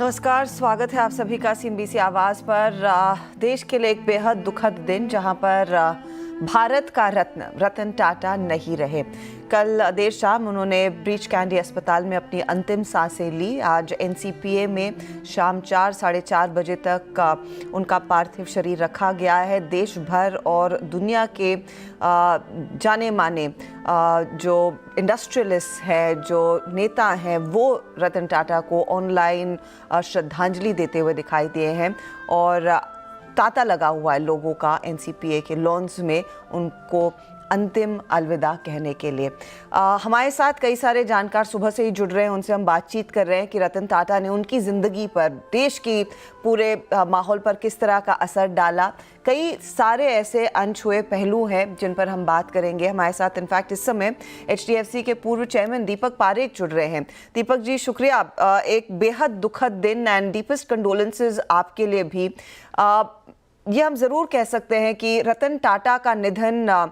नमस्कार, स्वागत है आप सभी का सीएनबीसी आवाज पर। देश के लिए एक बेहद दुखद दिन जहां पर भारत का रत्न रतन टाटा नहीं रहे। कल देर शाम उन्होंने ब्रीच कैंडी अस्पताल में अपनी अंतिम सांसें ली। आज एनसीपीए में शाम 4-4:30 बजे तक उनका पार्थिव शरीर रखा गया है। देश भर और दुनिया के जाने माने जो इंडस्ट्रियलिस्ट है, जो नेता हैं, वो रतन टाटा को ऑनलाइन श्रद्धांजलि देते हुए दिखाई दिए हैं और तांता लगा हुआ है लोगों का एनसीपीए के लॉन्स में उनको अंतिम अलविदा कहने के लिए। हमारे साथ कई सारे जानकार सुबह से ही जुड़ रहे हैं, उनसे हम बातचीत कर रहे हैं कि रतन टाटा ने उनकी ज़िंदगी पर, देश की पूरे माहौल पर किस तरह का असर डाला। कई सारे ऐसे अनछुए पहलू हैं जिन पर हम बात करेंगे। हमारे साथ इनफैक्ट इस समय एचडीएफसी के पूर्व चेयरमैन दीपक पारेख जुड़ रहे हैं। दीपक जी, शुक्रिया। एक बेहद दुखद दिन एंड डीपेस्ट कंडोलेंसेज आपके लिए भी। ये हम ज़रूर कह सकते हैं कि रतन टाटा का निधन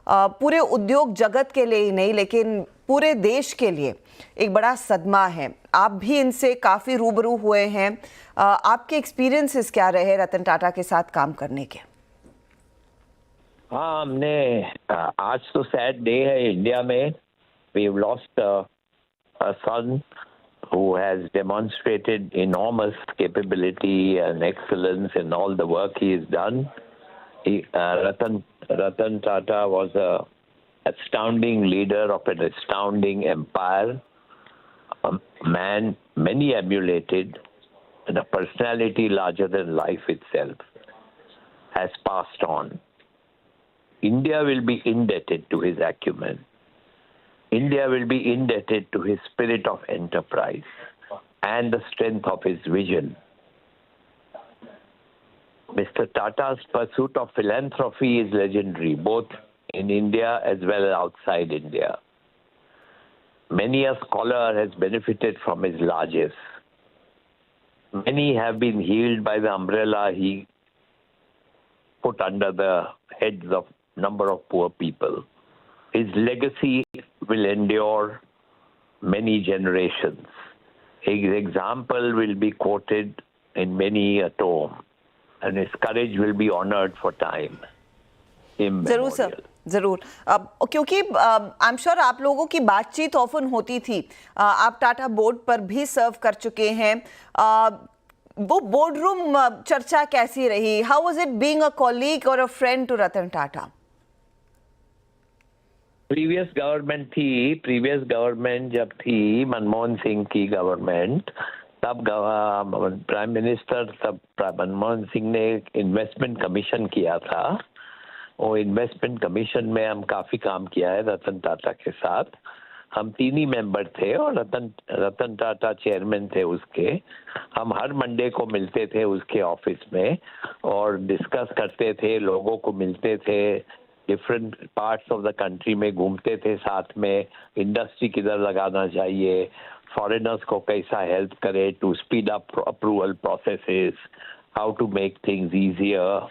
पूरे उद्योग जगत के लिए ही नहीं, लेकिन पूरे देश के लिए एक बड़ा सदमा है। आप भी इनसे काफ़ी रूबरू हुए हैं। आपके एक्सपीरियंसेस क्या रहे रतन टाटा के साथ काम करने के? हाँ, हमने आज तो सैड डे है इंडिया में। We have lost a son who has demonstrated enormous capability and excellence in all the work he has done. Ratan Tata was an astounding leader of an astounding empire, a man many emulated, and a personality larger than life itself has passed on. India will be indebted to his acumen. India will be indebted to his spirit of enterprise and the strength of his vision. Mr. Tata's pursuit of philanthropy is legendary, both in India as well as outside India. Many a scholar has benefited from his largesse. Many have been healed by the umbrella he put under the heads of number of poor people. His legacy will endure many generations. His example will be quoted in many a tome, and his courage will be honored for time. जरूर sir, जरूर। क्योंकि I am sure आप लोगों की बातचीत often होती थी। आप टाटा बोर्ड पर भी सर्व कर चुके हैं। वो बोर्ड रूम चर्चा कैसी रही? How was it being a colleague और a friend to Ratan Tata? Previous government जब थी, मनमोहन सिंह की गवर्नमेंट, तब प्राइम मिनिस्टर मनमोहन सिंह ने एक इन्वेस्टमेंट कमीशन किया था। वो इन्वेस्टमेंट कमीशन में हम काफ़ी काम किया है रतन टाटा के साथ। हम 3 ही मेंबर थे और रतन टाटा चेयरमैन थे उसके। हम हर मंडे को मिलते थे उसके ऑफिस में और डिस्कस करते थे, लोगों को मिलते थे, different parts of the country में घूमते थे साथ में। इंडस्ट्री किधर लगाना चाहिए, फॉरेनर्स को कैसा हेल्प करे to speed up approval processes, how to make things easier,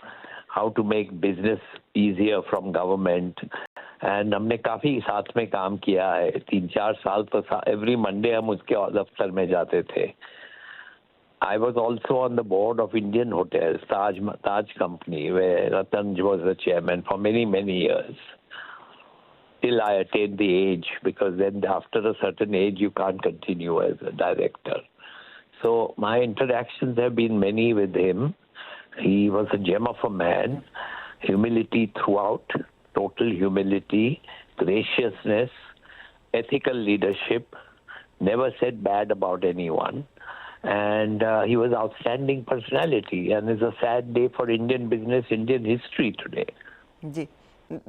how to make business easier from government. And हमने काफ़ी साथ में काम किया है। 3-4 साल तो एवरी मंडे हम उसके दफ्तर में जाते थे। I was also on the board of Indian Hotels, Taj Company, where Ratan was the chairman for many, many years. Till I attained the age, because then after a certain age, you can't continue as a director. So my interactions have been many with him. He was a gem of a man, humility throughout, total humility, graciousness, ethical leadership, never said bad about anyone. And he was outstanding personality, and it's a sad day for Indian business, Indian history today. जी,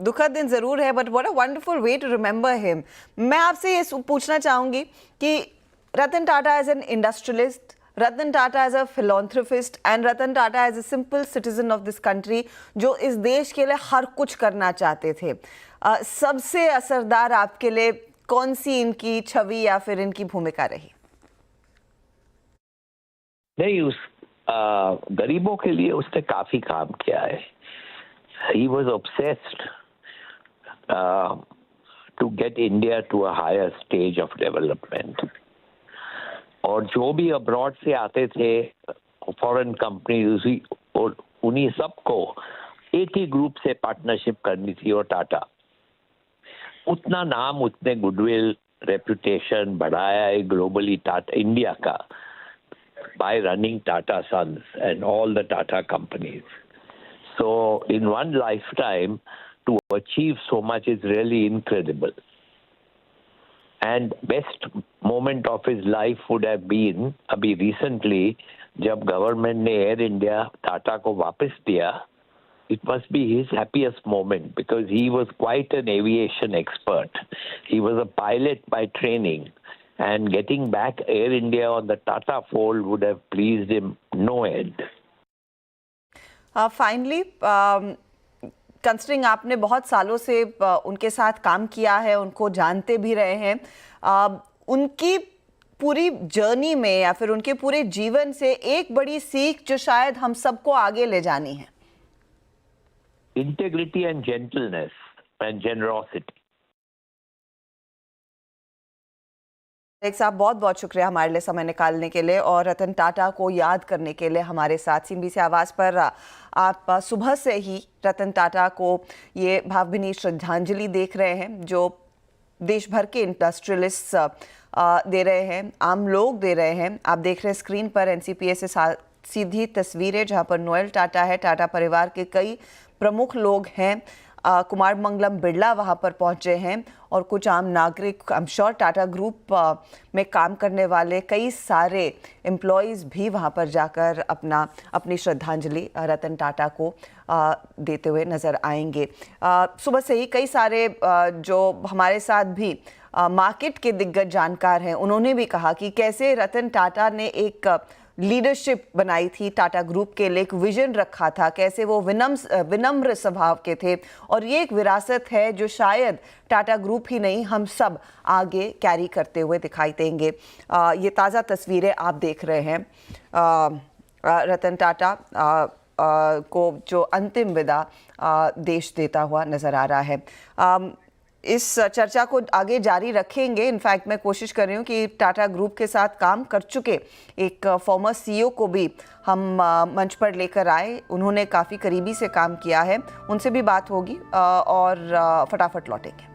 दुखद दिन जरूर है, but what a wonderful way to remember him. मैं आपसे ये पूछना चाहूंगी कि Ratan Tata as an industrialist, Ratan Tata as a philanthropist and Ratan Tata as a simple citizen of this country जो इस देश के लिए हर कुछ करना चाहते थे, सबसे असरदार आपके लिए कौन सी इनकी छवि या फिर इनकी भूमिका रही? नहीं, उस गरीबों के लिए उसने काफी काम किया है। He was obsessed to get India to a higher stage of development. और जो भी अब्रॉड से आते थे फॉरेन कंपनी उन्हीं सबको एक ही ग्रुप से पार्टनरशिप करनी थी और टाटा उतना नाम उतने गुडविल रेपुटेशन बढ़ाया है ग्लोबली टाटा इंडिया का by running Tata Sons and all the Tata companies. So in one lifetime to achieve so much is really incredible. And best moment of his life would have been अभी recently जब government ने Air India Tata को वापस दिया. It must be his happiest moment because he was quite an aviation expert. He was a pilot by training. And getting back Air India on the Tata fold would have pleased him no end. Finally, considering आपने बहुत सालों से उनके साथ काम किया है, उनको जानते भी रहे हैं, उनकी पूरी जर्नी में या फिर उनके पूरे जीवन से एक बड़ी सीख जो शायद हम सबको आगे ले जानी है. Integrity and gentleness and generosity. एक साहब बहुत बहुत शुक्रिया हमारे लिए समय निकालने के लिए और रतन टाटा को याद करने के लिए हमारे साथ सीएनबीसी आवाज़ पर आप सुबह से ही रतन टाटा को ये भावभीनी श्रद्धांजलि देख रहे हैं जो देश भर के इंडस्ट्रियलिस्ट दे रहे हैं, आम लोग दे रहे हैं. आप देख रहे हैं स्क्रीन पर एनसीपीए से सीधी तस्वीरें जहां पर नोएल टाटा है, टाटा परिवार के कई प्रमुख लोग हैं, कुमार मंगलम बिरला वहां पर पहुंचे हैं और कुछ आम नागरिक, I am sure Tata group में काम करने वाले कई सारे एम्प्लॉयज़ भी वहां पर जाकर अपनी श्रद्धांजलि रतन टाटा को देते हुए नज़र आएंगे. सुबह से ही कई सारे जो हमारे साथ भी मार्केट के दिग्गज जानकार हैं उन्होंने भी कहा कि कैसे रतन टाटा ने एक लीडरशिप बनाई थी टाटा ग्रुप के लिए, एक विजन रखा था, कैसे वो विनम्र स्वभाव के थे और ये एक विरासत है जो शायद टाटा ग्रुप ही नहीं हम सब आगे कैरी करते हुए दिखाई देंगे. ये ताज़ा तस्वीरें आप देख रहे हैं रतन टाटा को जो अंतिम विदा देश देता हुआ नज़र आ रहा है. इस चर्चा को आगे जारी रखेंगे. इनफैक्ट मैं कोशिश कर रही हूँ कि टाटा ग्रुप के साथ काम कर चुके एक फॉर्मर सीईओ को भी हम मंच पर लेकर आए. उन्होंने काफ़ी करीबी से काम किया है, उनसे भी बात होगी और फटाफट लौटेंगे.